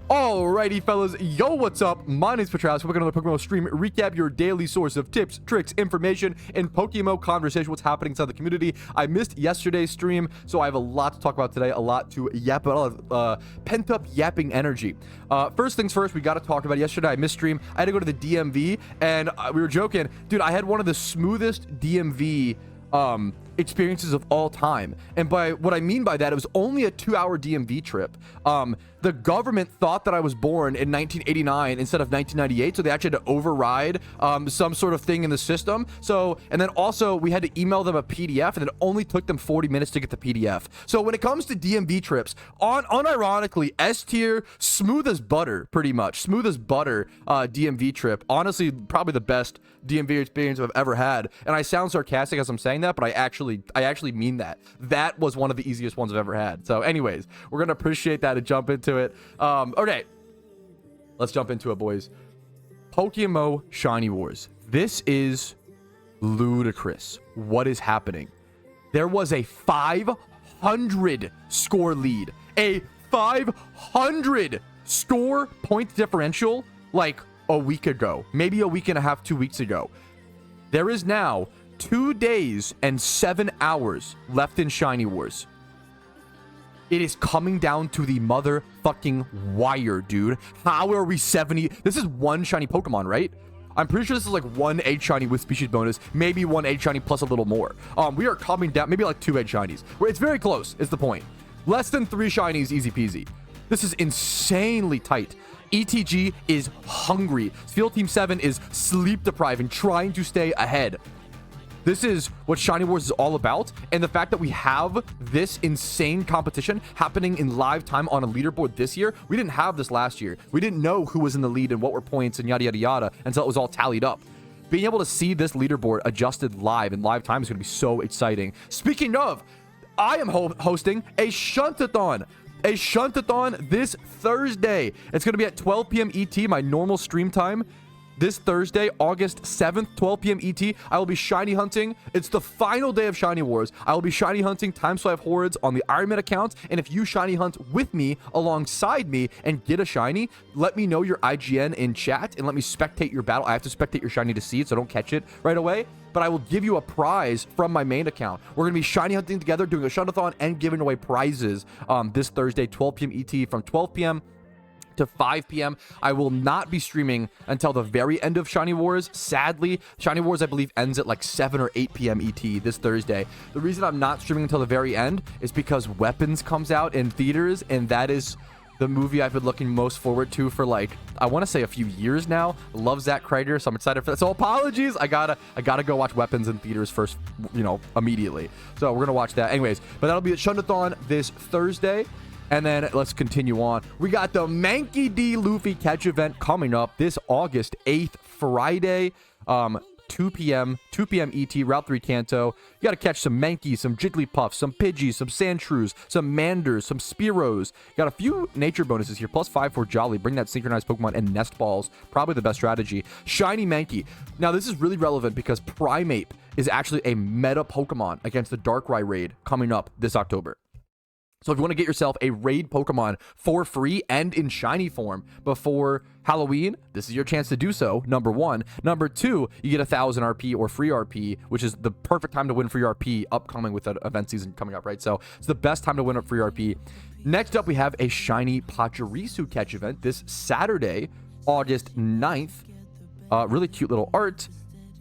Alrighty, fellas. Yo, what's up? My name's Patrouski. Welcome to another PokeMMO stream. Recap your daily source of tips, tricks, information, and PokeMMO conversation. What's happening inside the community. I missed yesterday's stream, so I have a lot to talk about today. A lot to yap about. Pent-up yapping energy. First things first, we got to talk about yesterday. I missed stream. I had to go to the DMV, and we were joking. Dude, I had one of the smoothest DMV experiences of all time. And by what I mean by that, it was only a 2-hour DMV trip. The government thought that I was born in 1989 instead of 1998, so they actually had to override some sort of thing in the system. So, and then also we had to email them a PDF, and it only took them 40 minutes to get the PDF. So when it comes to DMV trips, unironically, S tier, smooth as butter, pretty much smooth as butter. DMV trip, honestly, probably the best DMV experience I've ever had. And I sound sarcastic as I'm saying that, but I actually mean that. That was one of the easiest ones I've ever had. So anyways, we're gonna appreciate that and jump into it. Okay, let's jump into it, boys. PokeMMO Shiny Wars. This is ludicrous. What is happening? There was a 500 score lead, a 500 score point differential like a week ago, maybe a week and a half, 2 weeks ago. There is now 2 days and 7 hours left in Shiny Wars. It is coming down to the motherfucking wire, dude. How are we 70? This is one shiny Pokemon, right? I'm pretty sure this is like one egg shiny with species bonus, maybe one egg shiny plus a little more. We are coming down, maybe like 2 egg shinies. It's very close, is the point. Less than 3 shinies, easy peasy. This is insanely tight. ETG is hungry. Field Team 7 is sleep deprived and trying to stay ahead. This is what Shiny Wars is all about, and the fact that we have this insane competition happening in live time on a leaderboard this year. We didn't have this last year. We didn't know who was in the lead and what were points and yada yada yada until it was all tallied up. Being able to see this leaderboard adjusted live in live time is going to be so exciting. Speaking of, I am hosting a Shuntathon. A Shuntathon this Thursday. It's going to be at 12 p.m. ET, my normal stream time. This Thursday, August 7th, 12 p.m. ET, I will be shiny hunting. It's the final day of Shiny Wars. I will be shiny hunting Time Swipe Hordes on the Ironman account. And if you shiny hunt with me, alongside me, and get a shiny, let me know your IGN in chat and let me spectate your battle. I have to spectate your shiny to see it, so don't catch it right away. But I will give you a prize from my main account. We're going to be shiny hunting together, doing a Shuntathon, and giving away prizes this Thursday, 12 p.m. ET, from 12 p.m. to 5 p.m. I will not be streaming until the very end of Shiny Wars. Sadly, Shiny Wars, I believe, ends at like 7 or 8 p.m. ET this Thursday. The reason I'm not streaming until the very end is because Weapons comes out in theaters, and that is the movie I've been looking most forward to for like, I want to say a few years now. Love Zack Cryder, so I'm excited for that. So apologies, I gotta go watch Weapons in theaters first, you know, immediately. So we're gonna watch that anyways. But that'll be at Shuntathon this Thursday. And then let's continue on. We got the Mankey D. Luffy catch event coming up this August 8th, Friday, 2 p.m. ET, Route 3 Kanto. You got to catch some Mankeys, some Jigglypuffs, some Pidgeys, some Sandshrews, some Manders, some Spearows. Got a few nature bonuses here, +5 for Jolly. Bring that synchronized Pokemon and Nest Balls. Probably the best strategy. Shiny Mankey. Now, this is really relevant because Primeape is actually a meta Pokemon against the Darkrai raid coming up this October. So if you want to get yourself a raid Pokemon for free and in shiny form before Halloween, this is your chance to do so, number one. Number two, you get 1,000 RP or free RP, which is the perfect time to win free RP upcoming with the event season coming up, right? So it's the best time to win a free RP. Next up, we have a shiny Pachirisu catch event this Saturday, August 9th. Really cute little art.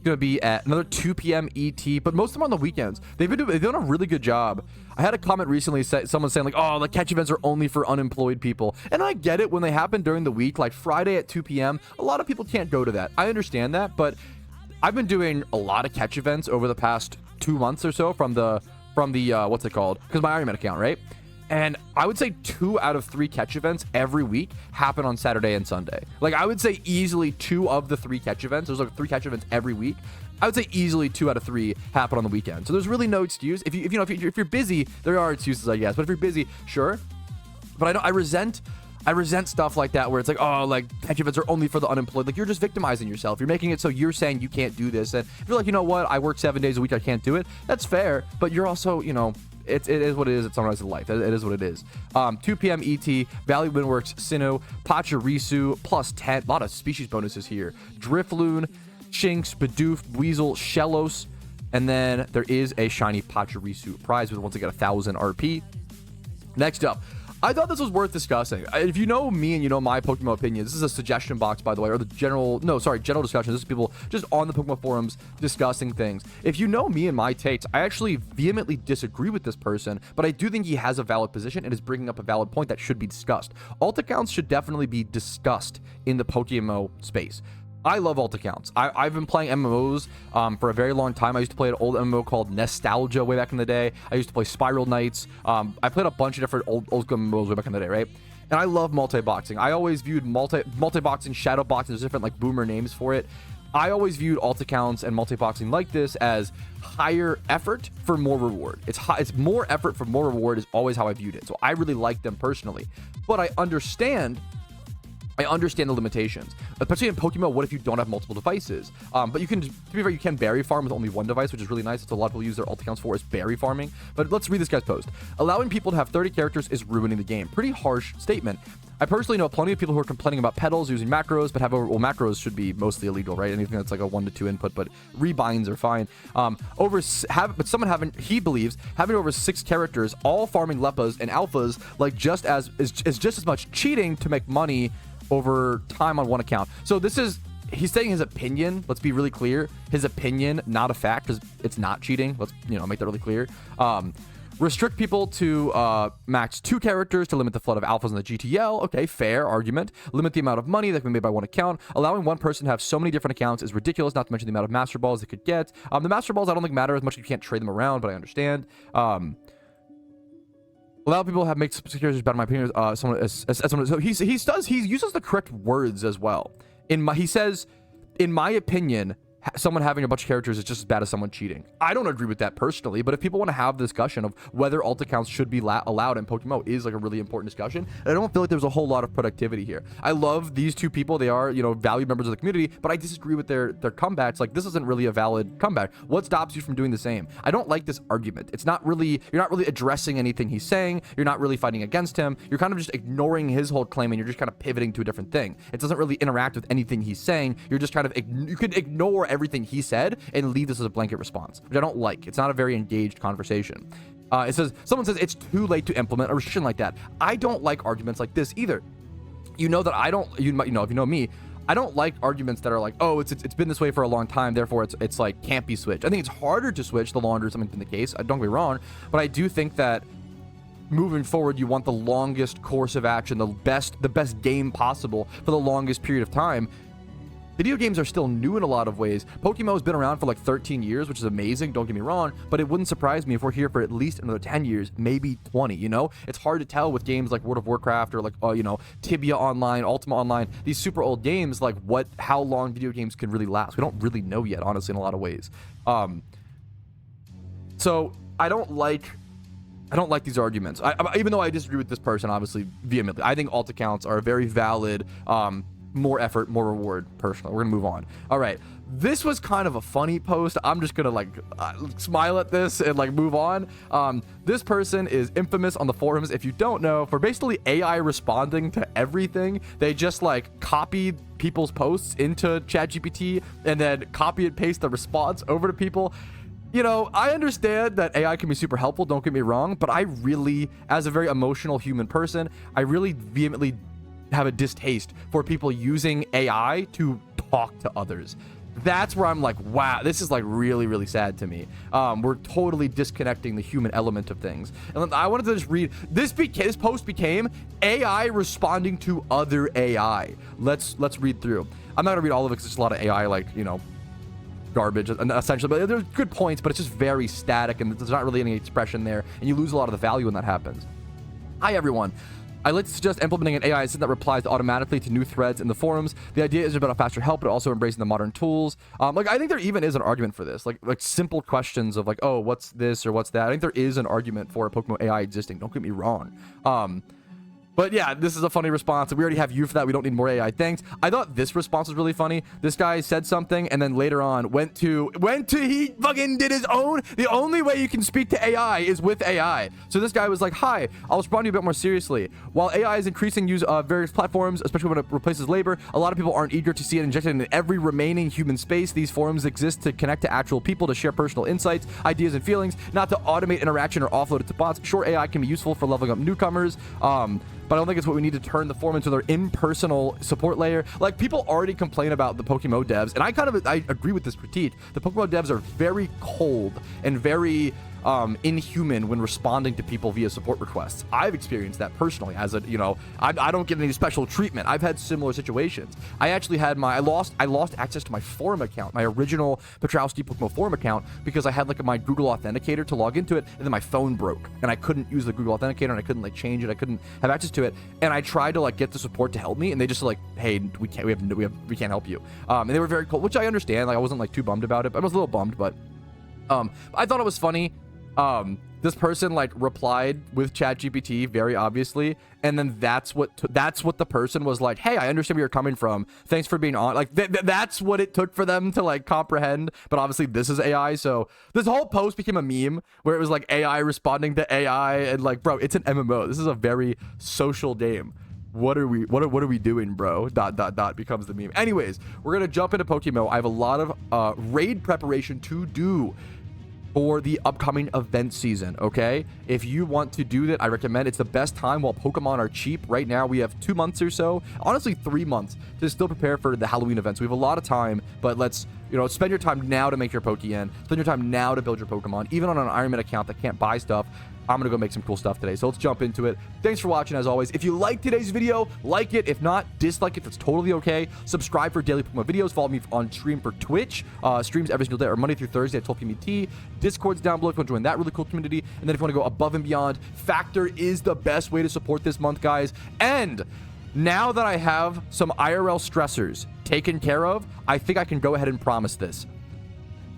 Going to be at another 2 p.m. ET, but most of them on the weekends. They've done a really good job. I had a comment recently, someone saying like, oh, the catch events are only for unemployed people. And I get it when they happen during the week, like Friday at 2 p.m. A lot of people can't go to that. I understand that, but I've been doing a lot of catch events over the past 2 months or so from the what's it called? Because my Ironman account, right? And I would say 2 out of 3 catch events every week happen on Saturday and Sunday. Like, I would say easily 2 of the 3 catch events. There's like 3 catch events every week. I would say easily 2 out of 3 happen on the weekend. So there's really no excuse. If you're busy, there are excuses, I guess. But if you're busy, sure. But I resent stuff like that where it's like, oh, like catch events are only for the unemployed. Like, you're just victimizing yourself. You're making it so you're saying you can't do this. And if you're like, you know what, I work 7 days a week, I can't do it. That's fair. But you're also, you know, it is what it is. It's Sunrise's life. It is what it is. 2 p.m. ET, Valley Windworks, Sinnoh, Pachirisu, plus 10. A lot of species bonuses here. Drifloon, Shinx, Bidoof, Weasel, Shellos, and then there is a shiny Pachirisu prize with once again 1,000 RP. Next up, I thought this was worth discussing. If you know me and you know my PokeMMO opinion, this is a suggestion box, by the way, or the general discussion. This is people just on the PokeMMO forums discussing things. If you know me and my takes, I actually vehemently disagree with this person, but I do think he has a valid position and is bringing up a valid point that should be discussed. Alt accounts should definitely be discussed in the PokeMMO space. I love alt accounts. I've been playing MMOs for a very long time. I used to play an old MMO called Nostalgia way back in the day. I used to play Spiral Knights. I played a bunch of different old school MMOs way back in the day, right? And I love multi-boxing. I always viewed multi-boxing, shadow boxing, there's different like boomer names for it. I always viewed alt accounts and multi-boxing like this as higher effort for more reward. It's more effort for more reward is always how I viewed it. So I really like them personally. But I understand the limitations, especially in PokeMMO. What if you don't have multiple devices? But you can, to be fair, you can berry farm with only one device, which is really nice. It's a lot of people use their alt accounts for is berry farming. But let's read this guy's post. Allowing people to have 30 characters is ruining the game. Pretty harsh statement. I personally know plenty of people who are complaining about pedals using macros, but macros should be mostly illegal, right? Anything that's like a 1 to 2 input, but rebinds are fine. He believes having over 6 characters, all farming Leppas and Alphas, like just as much cheating to make money over time on one account. So he's saying his opinion. Let's be really clear. His opinion, not a fact, because it's not cheating. Let's make that really clear. Restrict people to max 2 characters to limit the flood of alphas in the GTL. Okay, fair argument. Limit the amount of money that can be made by one account. Allowing one person to have so many different accounts is ridiculous, not to mention the amount of Master Balls they could get. The Master Balls I don't think matter as much as you can't trade them around, but I understand. Allow people to make securities better, in my opinion. So he uses the correct words as well. He says, in my opinion, someone having a bunch of characters is just as bad as someone cheating. I don't agree with that personally, but if people want to have the discussion of whether alt accounts should be allowed in PokeMMO is like a really important discussion. And I don't feel like there's a whole lot of productivity here. I love these two people. They are, valued members of the community, but I disagree with their comebacks. Like, this isn't really a valid comeback. What stops you from doing the same? I don't like this argument. You're not really addressing anything he's saying. You're not really fighting against him. You're kind of just ignoring his whole claim and you're just kind of pivoting to a different thing. It doesn't really interact with anything he's saying. You're just you could ignore everything he said and leave this as a blanket response, which I don't like. It's not a very engaged conversation. Someone says it's too late to implement a restriction like that. I don't like arguments like this either. You know that I don't, if you know me, I don't like arguments that are like, oh, it's been this way for a long time, therefore it's like can't be switched. I think it's harder to switch the longer something's been the case. Don't get me wrong, but I do think that moving forward, you want the longest course of action, the best game possible for the longest period of time. Video games are still new in a lot of ways. PokeMMO has been around for like 13 years, which is amazing, don't get me wrong, but it wouldn't surprise me if we're here for at least another 10 years, maybe 20, It's hard to tell with games like World of Warcraft or like, Tibia Online, Ultima Online, these super old games, like how long video games can really last. We don't really know yet, honestly, in a lot of ways. So I don't like these arguments. Even though I disagree with this person, obviously, vehemently. I think alt accounts are a very valid, more effort, more reward, personally. We're gonna move on. All right, this was kind of a funny post. I'm just gonna smile at this and move on. This person is infamous on the forums, if you don't know, for basically AI responding to everything. They just copy people's posts into ChatGPT and then copy and paste the response over to people. I understand that AI can be super helpful, don't get me wrong, but I really, as a very emotional human person, I really vehemently have a distaste for people using AI to talk to others. That's where I'm like, wow, this is really, really sad to me. We're totally disconnecting the human element of things. And I wanted to just read, this post became AI responding to other AI. Let's read through. I'm not gonna read all of it because there's a lot of AI, garbage essentially, but there's good points, but it's just very static and there's not really any expression there, and you lose a lot of the value when that happens. Hi everyone, I'd like to suggest implementing an AI assistant that replies automatically to new threads in the forums. The idea is about a faster help, but also embracing the modern tools. I think there even is an argument for this, like simple questions of oh, what's this or what's that. I think there is an argument for a PokeMMO AI existing, don't get me wrong. But yeah, this is a funny response. We already have you for that. We don't need more AI. Thanks. I thought this response was really funny. This guy said something and then later on he fucking did his own. The only way you can speak to AI is with AI. So this guy was like, hi, I'll respond to you a bit more seriously. While AI is increasing use of various platforms, especially when it replaces labor, a lot of people aren't eager to see it injected in every remaining human space. These forums exist to connect to actual people, to share personal insights, ideas, and feelings, not to automate interaction or offload it to bots. Sure, AI can be useful for leveling up newcomers, but I don't think it's what we need to turn the forum into their impersonal support layer. Like, people already complain about the PokeMMO devs, and I agree with this critique. The PokeMMO devs are very cold and very inhuman when responding to people via support requests. I've experienced that personally as a, you know, I don't get any special treatment. I've had similar situations. I actually had I lost access to my forum account, my original Patrouski PokeMMO forum account, because I had like my Google Authenticator to log into it, and then my phone broke and I couldn't use the Google Authenticator, and I couldn't like change it. I couldn't have access to it, and I tried to like get the support to help me, and they just like, hey, we can't help you. And they were very cold, which I understand. Like, I wasn't like too bummed about it, but I was a little bummed, but I thought it was funny. This person like replied with ChatGPT very obviously, and then that's what the person was like, hey, I understand where you're coming from, thanks for being on. Like that's what it took for them to like comprehend. But obviously this is AI, so this whole post became a meme where it was like AI responding to AI, and like, bro, it's an MMO. This is a very social game. What are we doing, bro? ... becomes the meme. Anyways, we're gonna jump into PokeMMO. I have a lot of raid preparation to do for the upcoming event season. Okay, if you want to do that, I recommend. It's the best time while Pokemon are cheap. Right now we have 2 months or so, honestly 3 months, to still prepare for the Halloween events. We have a lot of time, but let's, you know, spend your time now to make your Pokeyen, spend your time now to build your Pokemon. Even on an Ironman account that can't buy stuff, I'm gonna go make some cool stuff today. So let's jump into it. Thanks for watching as always. If you like today's video, like it. If not, dislike it. That's totally okay. Subscribe for daily Pokemon videos. Follow me on stream for Twitch. Streams every single day, or Monday through Thursday at 12 PMT. Discord's down below if you want to join that really cool community. And then if you want to go above and beyond, Factor is the best way to support this month, guys. And now that I have some IRL stressors taken care of, I think I can go ahead and promise this.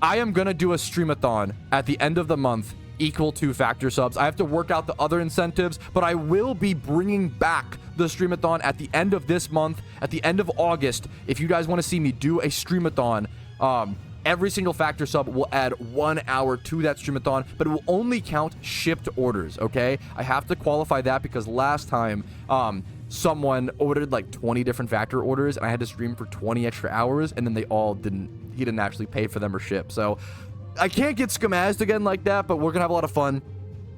I am gonna do a streamathon at the end of the month equal to Factor subs. I have to work out the other incentives, but I will be bringing back the streamathon at the end of this month, at the end of August. If you guys want to see me do a streamathon, every single Factor sub will add 1 hour to that streamathon, but it will only count shipped orders, okay? I have to qualify that because last time someone ordered like 20 different Factor orders, and I had to stream for 20 extra hours, and then he didn't actually pay for them or ship. So I can't get scammazed again like that, but we're gonna have a lot of fun.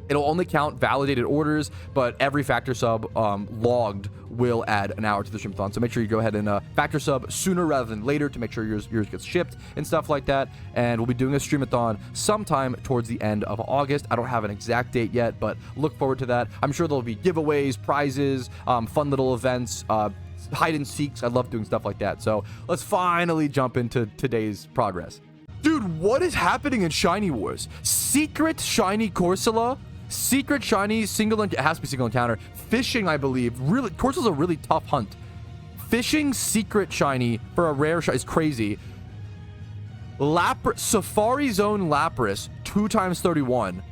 It'll only count validated orders, but every Factor sub logged will add an hour to the streamathon. So make sure you go ahead and Factor sub sooner rather than later to make sure yours gets shipped and stuff like that. And we'll be doing a streamathon sometime towards the end of August. I don't have an exact date yet, but look forward to that. I'm sure there'll be giveaways, prizes, fun little events, hide and seeks. I love doing stuff like that. So let's finally jump into today's progress. Dude, what is happening in Shiny Wars? Secret Shiny Corsola, Secret Shiny it has to be single encounter. Fishing, I believe. Really, Corsola's a really tough hunt. Fishing Secret Shiny for a rare shot is crazy. Safari Zone Lapras, 2x31.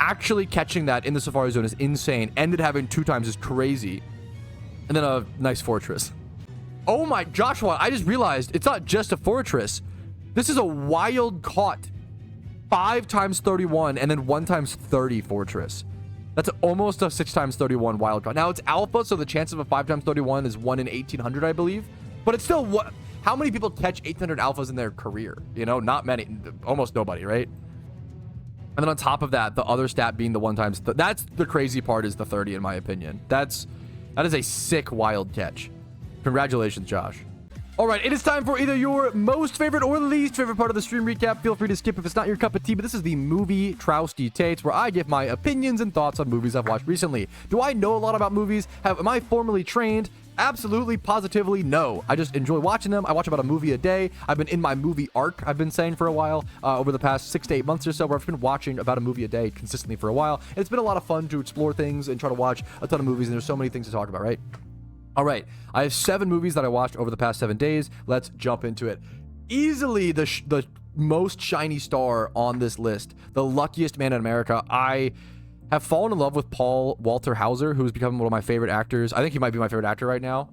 Actually catching that in the Safari Zone is insane. Ended having 2 times is crazy. And then a nice Fortress. Oh my, Joshua, I just realized it's not just a Fortress. This is a wild caught 5x31 and then 1x30 Fortress. That's almost a 6x31 wild caught. Now it's alpha, so the chance of a 5x31 is 1 in 1800, I believe. But it's still, what? How many people catch 800 alphas in their career? You know, not many, almost nobody, right? And then on top of that, the other stat being the 1x, that's the crazy part, is the 30 in my opinion. That is a sick wild catch. Congratulations, Josh. All right, it is time for either your most favorite or least favorite part of the stream recap. Feel free to skip if it's not your cup of tea, but this is the MOVIETROUSKI Tates, where I give my opinions and thoughts on movies I've watched recently. Do I know a lot about movies? Am I formally trained? Absolutely, positively, no. I just enjoy watching them. I watch about a movie a day. I've been in my movie arc, I've been saying for a while, over the past 6 to 8 months or so, where I've been watching about a movie a day consistently for a while. And it's been a lot of fun to explore things and try to watch a ton of movies, and there's so many things to talk about, right? All right, I have 7 movies that I watched over the past 7 days. Let's jump into it. Easily the most shiny star on this list, the luckiest man in America. I have fallen in love with Paul Walter Hauser, who's become one of my favorite actors. I think he might be my favorite actor right now.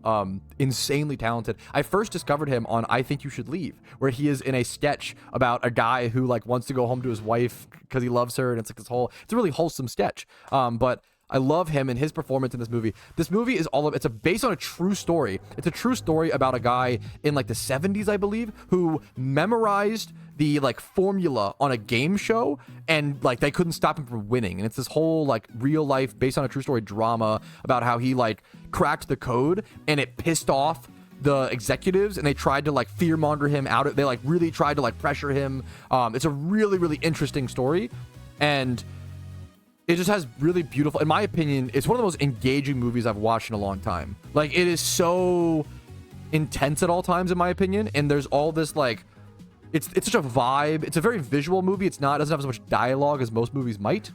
Insanely talented. I first discovered him on I Think You Should Leave, where he is in a sketch about a guy who like wants to go home to his wife because he loves her, and it's like this whole, it's a really wholesome sketch. But I love him and his performance in this movie. This movie is it's based on a true story. It's a true story about a guy in like the 70s, I believe, who memorized the like formula on a game show, and like they couldn't stop him from winning. And it's this whole like real life based on a true story drama about how he like cracked the code and it pissed off the executives, and they tried to like fear monger him out. They like really tried to like pressure him. It's a really, really interesting story, and it just has really beautiful, in my opinion, it's one of the most engaging movies I've watched in a long time. Like, it is so intense at all times, in my opinion, and there's all this like, it's such a vibe. It's a very visual movie. It doesn't have as much dialogue as most movies might.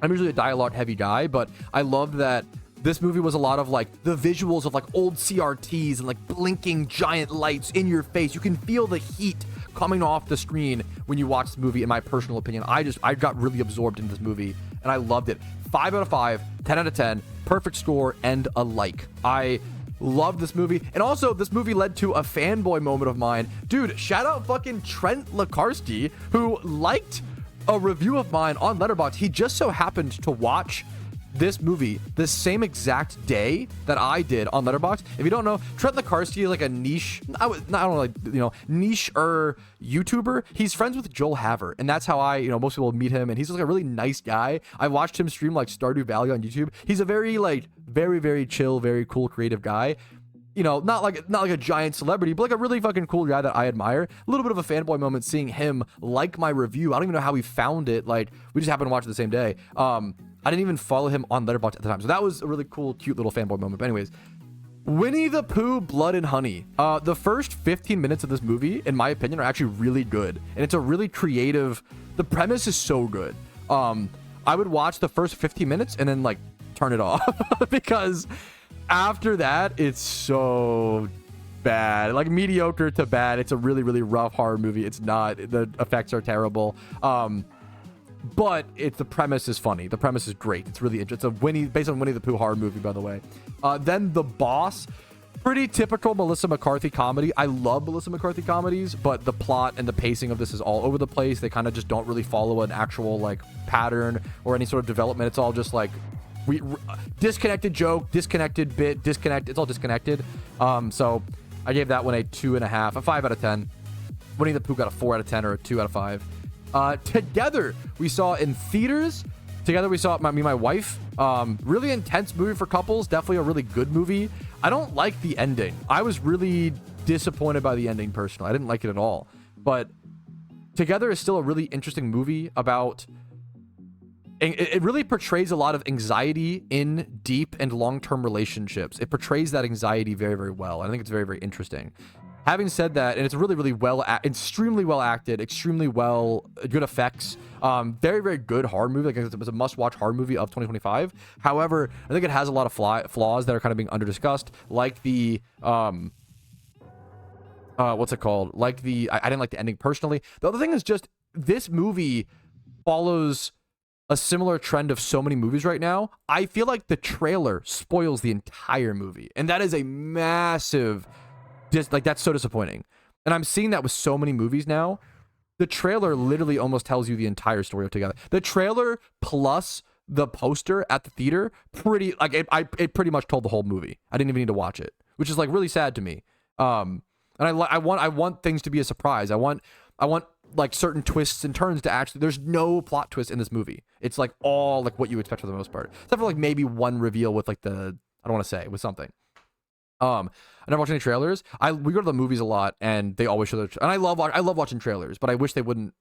I'm usually a dialogue heavy guy, but I love that this movie was a lot of like the visuals of like old CRTs and like blinking giant lights in your face. You can feel the heat coming off the screen when you watch this movie, in my personal opinion. I got really absorbed in this movie and I loved it. 5 out of 5, 10 out of 10, perfect score and a like. I love this movie. And also, this movie led to a fanboy moment of mine. Dude, shout out fucking Trent Lekarski, who liked a review of mine on Letterboxd. He just so happened to watch this movie the same exact day that I did on Letterboxd. If you don't know, Trent Lekarski is like a niche, I don't know, like, you know, niche-er YouTuber. He's friends with Joel Haver, and that's how most people meet him, and he's just like a really nice guy. I watched him stream like Stardew Valley on YouTube. He's a very very chill, very cool, creative guy. You know, not like a giant celebrity, but like a really fucking cool guy that I admire. A little bit of a fanboy moment seeing him like my review. I don't even know how he found it. Like, we just happened to watch it the same day. I didn't even follow him on Letterboxd at the time. So that was a really cool, cute little fanboy moment. But anyways, Winnie the Pooh, Blood and Honey. The first 15 minutes of this movie, in my opinion, are actually really good. And it's a really creative, the premise is so good. I would watch the first 15 minutes and then like turn it off because after that, it's so bad, like mediocre to bad. It's a really, really rough horror movie. It's not, the effects are terrible. But the premise is funny. The premise is great. It's really interesting. It's based on Winnie the Pooh horror movie, by the way. Then The Boss, pretty typical Melissa McCarthy comedy. I love Melissa McCarthy comedies, but the plot and the pacing of this is all over the place. They kind of just don't really follow an actual like pattern or any sort of development. It's all just like disconnected joke, disconnected bit, disconnect. It's all disconnected. So I gave that one a 2.5, a 5 out of 10. Winnie the Pooh got a 4 out of 10 or a 2 out of 5. Together, we saw in theaters. Together, we saw me and my wife. Really intense movie for couples. Definitely a really good movie. I don't like the ending. I was really disappointed by the ending personally. I didn't like it at all. But Together is still a really interesting movie about... It really portrays a lot of anxiety in deep and long-term relationships. It portrays that anxiety very, very well. I think it's very, very interesting. Having said that, and it's really, really extremely well acted, extremely good effects, very, very good horror movie. Like, it was a must-watch horror movie of 2025. However, I think it has a lot of flaws that are kind of being under-discussed, like the what's it called? Like I didn't like the ending personally. The other thing is just this movie follows a similar trend of so many movies right now. I feel like the trailer spoils the entire movie, and that is a massive. Just like, that's so disappointing. And I'm seeing that with so many movies now. The trailer literally almost tells you the entire story of Together. The trailer plus the poster at the theater, it pretty much told the whole movie. I didn't even need to watch it, which is like really sad to me. And I want things to be a surprise. I want like certain twists and turns to actually, there's no plot twist in this movie. It's like all like what you expect for the most part, except for like maybe one reveal with like I don't want to say, with something. I never watched any trailers. We go to the movies a lot, and they always show and I love watching trailers, but I wish they wouldn't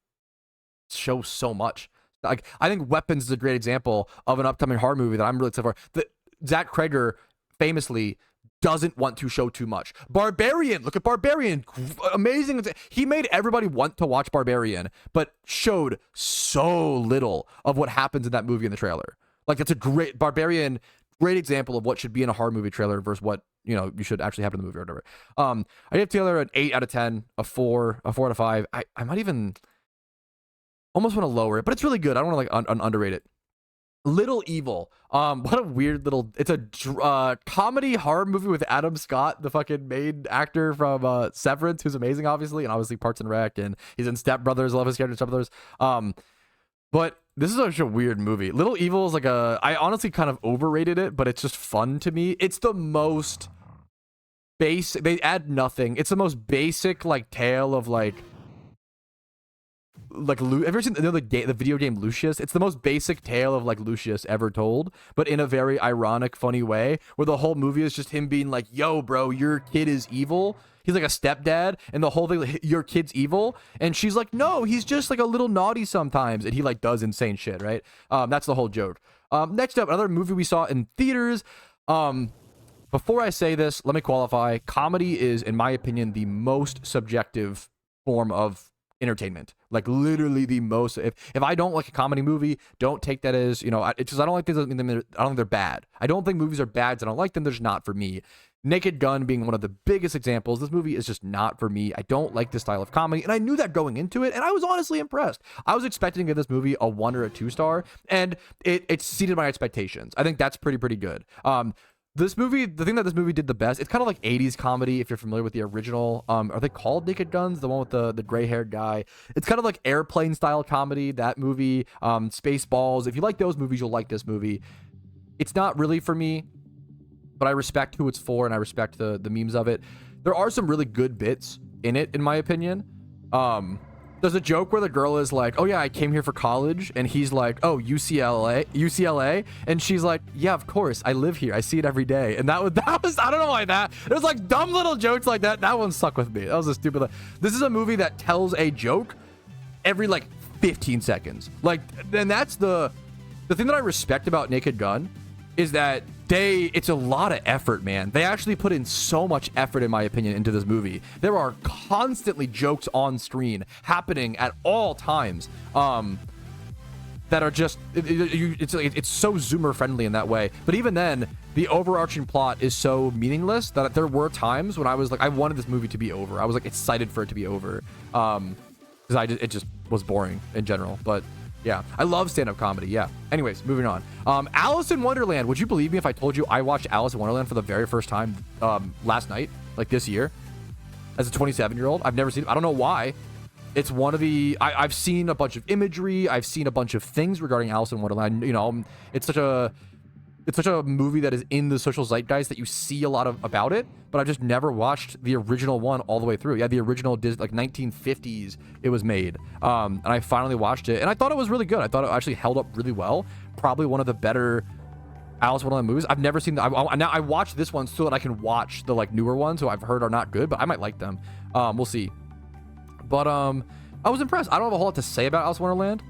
show so much. Like, I think Weapons is a great example of an upcoming horror movie that I'm really excited for. Zach Cregger famously doesn't want to show too much. Barbarian, look at Barbarian, amazing. He made everybody want to watch Barbarian, but showed so little of what happens in that movie in the trailer. Like, that's a great Barbarian. Great example of what should be in a horror movie trailer versus what, you should actually happen in the movie or whatever. I gave Taylor an 8 out of 10, a 4 out of 5. I might even almost want to lower it, but it's really good. I don't want to underrate it. Little Evil. What a weird little. It's a comedy horror movie with Adam Scott, the fucking main actor from Severance, who's amazing, obviously, and obviously Parks and Rec, and he's in Step Brothers. I love his character in Step Brothers. But this is such a weird movie. Little Evil is like I honestly kind of overrated it, but it's just fun to me. It's the most basic. They add nothing. It's the most basic like tale of like have you ever seen the video game Lucius? It's the most basic tale of like Lucius ever told, but in a very ironic, funny way, where the whole movie is just him being like, yo, bro, your kid is evil. He's like a stepdad, and the whole thing, like, your kid's evil. And she's like, no, he's just like a little naughty sometimes. And he like does insane shit, right? That's the whole joke. Next up, another movie we saw in theaters. Before I say this, let me qualify. Comedy is, in my opinion, the most subjective form of entertainment. Like literally the most. If I don't like a comedy movie, don't take that as, you know, it's just I don't like things. I don't think they're bad. I don't think movies are bad. I don't like them. They're just not for me. Naked Gun being one of the biggest examples. This movie is just not for me. I don't like this style of comedy, and I knew that going into it, and I was honestly impressed. I was expecting to give this movie a 1 or a 2 star, and it exceeded my expectations. I think that's pretty good. This movie, the thing that this movie did the best, it's kind of like 80s comedy, if you're familiar with the original. Are they called Naked Guns? The one with the gray-haired guy. It's kind of like airplane-style comedy, that movie. Spaceballs. If you like those movies, you'll like this movie. It's not really for me, but I respect who it's for, and I respect the memes of it. There are some really good bits in it, in my opinion. There's a joke where the girl is like, oh yeah, I came here for college, and he's like, oh, UCLA, and she's like, yeah, of course, I live here, I see it every day. And that was I don't know why there's like dumb little jokes like that. That one stuck with me. That was a stupid. This is a movie that tells a joke every like 15 seconds. Like, and that's the thing that I respect about Naked Gun is that it's a lot of effort, man. They actually put in so much effort, in my opinion, into this movie. There are constantly jokes on screen happening at all times that are just it's so zoomer friendly in that way. But even then, the overarching plot is so meaningless that there were times when I was like, I wanted this movie to be over. I was like excited for it to be over because it just was boring in general. But yeah, I love stand-up comedy. Yeah. Anyways, moving on. Alice in Wonderland. Would you believe me if I told you I watched Alice in Wonderland for the very first time last night, like this year, as a 27-year-old? I've never seen it. I don't know why. It's one of the... I've seen a bunch of imagery. I've seen a bunch of things regarding Alice in Wonderland. You know, it's such a movie that is in the social zeitgeist that you see a lot about it, but I've just never watched the original one all the way through. Yeah, the original Disney, like 1950s it was made. And I finally watched it, and I thought it was really good. I thought it actually held up really well. Probably one of the better Alice in Wonderland movies. I've never seen now I watched this one so that I can watch the like newer ones who I've heard are not good, but I might like them. We'll see. But I was impressed. I don't have a whole lot to say about Alice in Wonderland.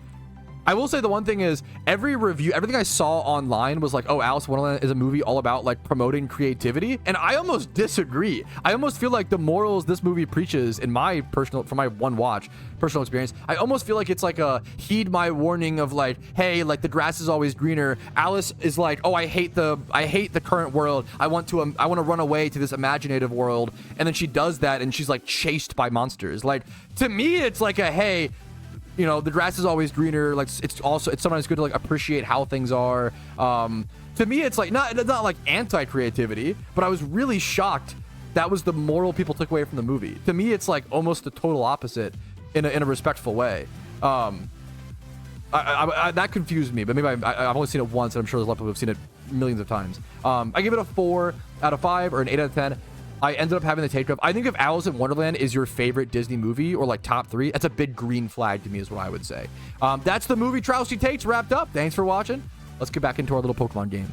I will say the one thing is every review, everything I saw online was like, oh, Alice in Wonderland is a movie all about like promoting creativity. And I almost disagree. I almost feel like the morals this movie preaches from my one watch, personal experience, I almost feel like it's like a heed my warning of like, hey, like the grass is always greener. Alice is like, oh, I hate the current world. I want to run away to this imaginative world. And then she does that and she's like chased by monsters. Like to me, it's like a, hey, you know, the grass is always greener. Like it's sometimes good to like appreciate how things are. To me, it's like not like anti-creativity, but I was really shocked that was the moral people took away from the movie. To me, it's like almost the total opposite in a respectful way. That confused me, but maybe I've only seen it once, and I'm sure there's a lot of people who've seen it millions of times. I give it a 4 out of 5 or an 8 out of 10. I ended up having the take up. I think if Alice in Wonderland is your favorite Disney movie or like top 3, that's a big green flag to me is what I would say. That's the MOVIETROUSKI takes wrapped up. Thanks for watching. Let's get back into our little Pokemon game.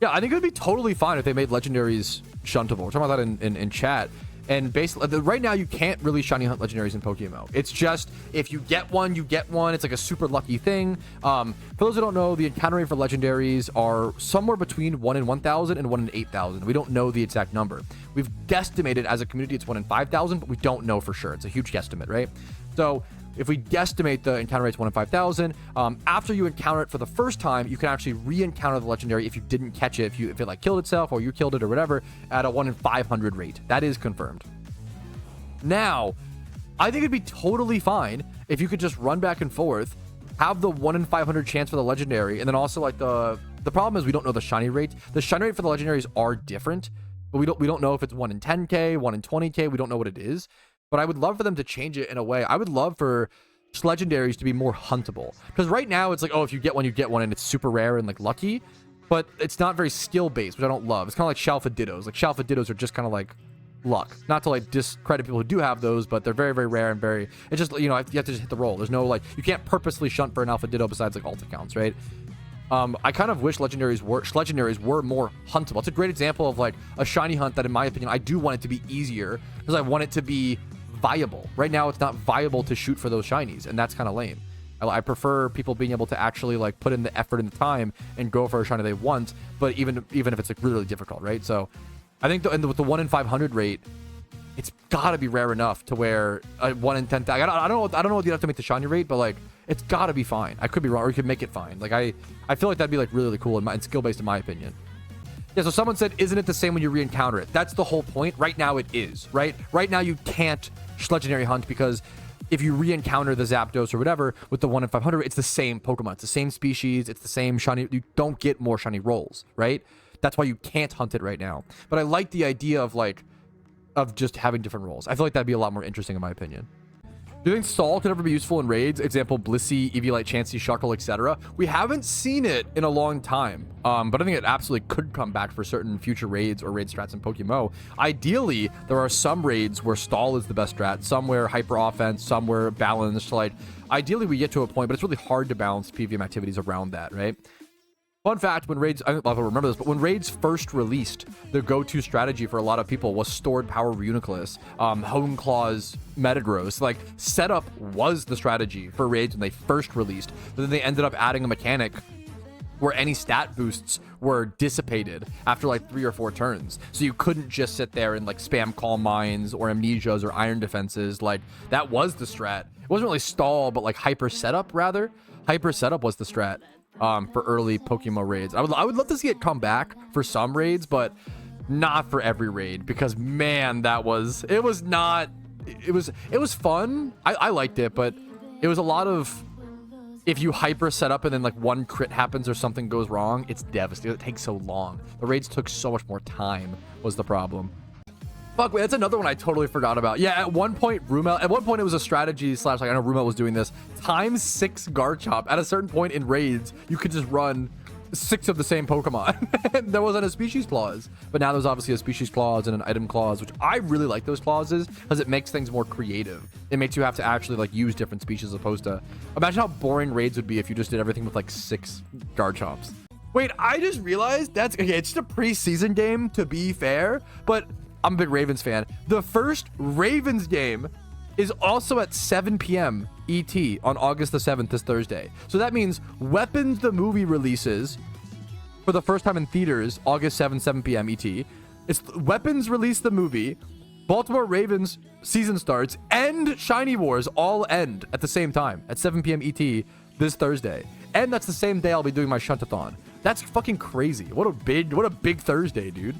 Yeah, I think it would be totally fine if they made Legendaries Shuntable. We're talking about that in chat. And basically, right now, you can't really shiny hunt legendaries in PokeMMO. It's just, if you get one, you get one. It's like a super lucky thing. For those who don't know, the encounter rate for legendaries are somewhere between 1 in 1,000 and 1 in 8,000. We don't know the exact number. We've guesstimated as a community it's 1 in 5,000, but we don't know for sure. It's a huge guesstimate, right? So if we guesstimate the encounter rate's 1 in 5,000, after you encounter it for the first time, you can actually re-encounter the legendary if you didn't catch it, if it like killed itself or you killed it or whatever, at a 1 in 500 rate. That is confirmed. Now, I think it'd be totally fine if you could just run back and forth have the 1 in 500 chance for the legendary, and then also like the problem is we don't know the shiny rate. The shiny rate for the legendaries are different, but we don't know if it's 1 in 10k, 1 in 20k. We don't know what it is. But I would love for them to change it in a way. I would love for legendaries to be more huntable, because right now it's like, oh, if you get one, you get one, and it's super rare and like lucky, but it's not very skill based, which I don't love. It's kind of like Shalfa Dittos. Like Shalfa Dittos are just kind of like luck. Not to like discredit people who do have those, but they're very, very rare and very, it's just, you know, you have to just hit the roll. There's no like, you can't purposely shunt for an Alpha Ditto besides like alt accounts, right? I kind of wish legendaries were more huntable. It's a great example of like a shiny hunt that in my opinion I do want it to be easier, because I want it to be viable. Right now it's not viable to shoot for those shinies, and that's kind of lame. I prefer people being able to actually like put in the effort and the time and go for a shiny they want, but even if it's like really difficult, right? So I think with the 1 in 500 rate, it's gotta be rare enough to where a 1 in 10,000. I don't know what you have to make the shiny rate, but like it's gotta be fine. I could be wrong, or you could make it fine. Like I feel like that'd be like really cool and skill based in my opinion. Yeah, so someone said, isn't it the same when you re-encounter it? That's the whole point. Right now it is, right? Right now you can't legendary hunt, because if you re-encounter the Zapdos or whatever with the 1 in 500, it's the same Pokemon. It's the same species. It's the same shiny. You don't get more shiny rolls, right? That's why you can't hunt it right now. But I like the idea of like, of just having different rolls. I feel like that'd be a lot more interesting in my opinion. Do you think Stall could ever be useful in raids? Example, Blissey, Eviolite, Chansey, Shuckle, etc. We haven't seen it in a long time, but I think it absolutely could come back for certain future raids or raid strats in PokeMMO. Ideally, there are some raids where Stall is the best strat, some where hyper offense, some where balance. Like, ideally, we get to a point, but it's really hard to balance PvM activities around that, right? Fun fact, when raids, I don't know if I remember this, but when raids first released, the go-to strategy for a lot of people was stored power Reuniclus, Hone Claws, Metagross. Like, setup was the strategy for raids when they first released, but then they ended up adding a mechanic where any stat boosts were dissipated after like 3 or 4 turns. So you couldn't just sit there and like spam Calm Minds or Amnesias or Iron Defenses. Like, that was the strat. It wasn't really stall, but like hyper setup rather. Hyper setup was the strat. For early PokeMMO raids. I would love to see it come back for some raids, but not for every raid, because man, it was fun. I liked it, but it was a lot of, if you hyper set up and then like one crit happens or something goes wrong, it's devastating. It takes so long. The raids took so much more time was the problem. Fuck, wait, that's another one I totally forgot about. Yeah, at one point it was a strategy slash, like, I know Rumel was doing this, ×6 Garchomp. At a certain point in raids, you could just run 6 of the same Pokemon. There wasn't a species clause, but now there's obviously a species clause and an item clause, which I really like those clauses, because it makes things more creative. It makes you have to actually like use different species, as opposed to, imagine how boring raids would be if you just did everything with like 6 Garchomps. Wait, I just realized that's, okay, it's just a preseason game, to be fair, but I'm a big Ravens fan. The first Ravens game is also at 7 p.m. ET on August the 7th, this Thursday. So that means Weapons the movie releases for the first time in theaters August 7th, 7 p.m. ET. It's Weapons release the movie, Baltimore Ravens season starts, and Shiny Wars all end at the same time at 7 p.m. ET this Thursday. And that's the same day I'll be doing my Shuntathon. That's fucking crazy. What a big Thursday, dude.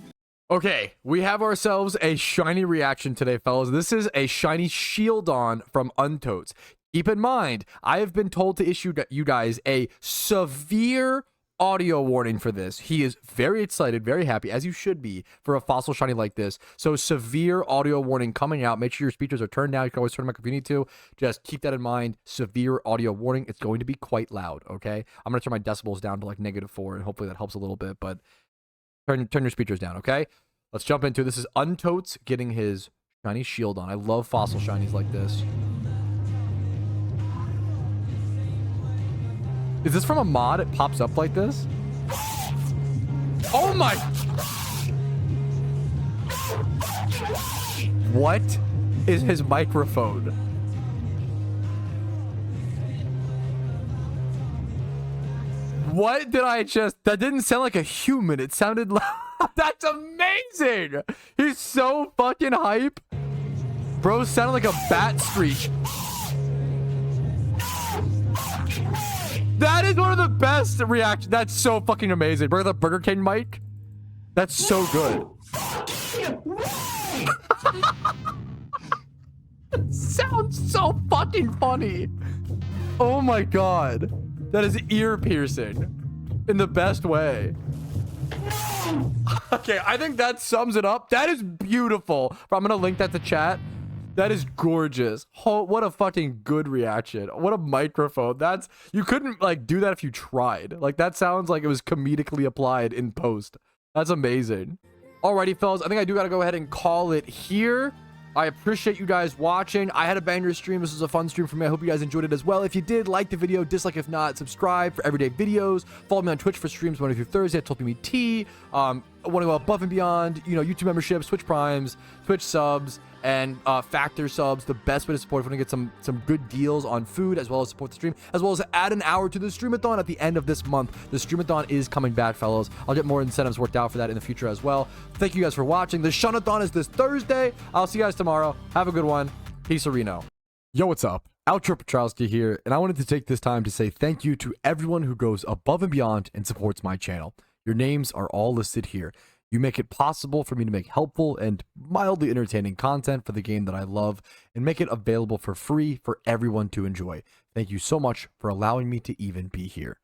Okay, we have ourselves a shiny reaction today, fellas. This is a shiny Shieldon from Untotes. Keep in mind, I have been told to issue you guys a severe audio warning for this. He is very excited, very happy, as you should be, for a fossil shiny like this. So severe audio warning coming out. Make sure your speakers are turned down. You can always turn them up if you need to. Just keep that in mind. Severe audio warning. It's going to be quite loud, okay? I'm going to turn my decibels down to like -4, and hopefully that helps a little bit, but turn your speakers down, okay? Let's jump into it. This is Untotes getting his shiny Shieldon. I love fossil shinies like this. Is this from a mod? It pops up like this? Oh my! What is his microphone? What did I just... That didn't sound like a human. It sounded like... That's amazing! He's so fucking hype. Bro sounded like a bat screech. That is one of the best reactions. That's so fucking amazing. Bro, the Burger King mic? That's so good. Sounds so fucking funny. Oh my god. That is ear piercing in the best way. Okay, I think that sums it up. That is beautiful. I'm gonna link that to chat. That is gorgeous. Oh, what a fucking good reaction. What a microphone. That's, you couldn't like do that if you tried. Like that sounds like it was comedically applied in post. That's amazing. Alrighty, fellas, I think I do gotta go ahead and call it here. I appreciate you guys watching. I had a banger stream. This was a fun stream for me. I hope you guys enjoyed it as well. If you did, like the video, dislike if not, subscribe for everyday videos. Follow me on Twitch for streams Monday through Thursday at 12 p.m. ET. I want to go above and beyond, you know, YouTube memberships, Twitch Primes, Twitch subs, and Factor subs. The best way to support if we want to get some good deals on food, as well as support the stream, as well as add an hour to the STREAMATHON at the end of this month. The STREAMATHON is coming back, fellows. I'll get more incentives worked out for that in the future as well. Thank you guys for watching. The Shunathon is this Thursday. I'll see you guys tomorrow. Have a good one. Peace, Reno. Yo, what's up? Outro Patrouski here, and I wanted to take this time to say thank you to everyone who goes above and beyond and supports my channel. Your names are all listed here. You make it possible for me to make helpful and mildly entertaining content for the game that I love and make it available for free for everyone to enjoy. Thank you so much for allowing me to even be here.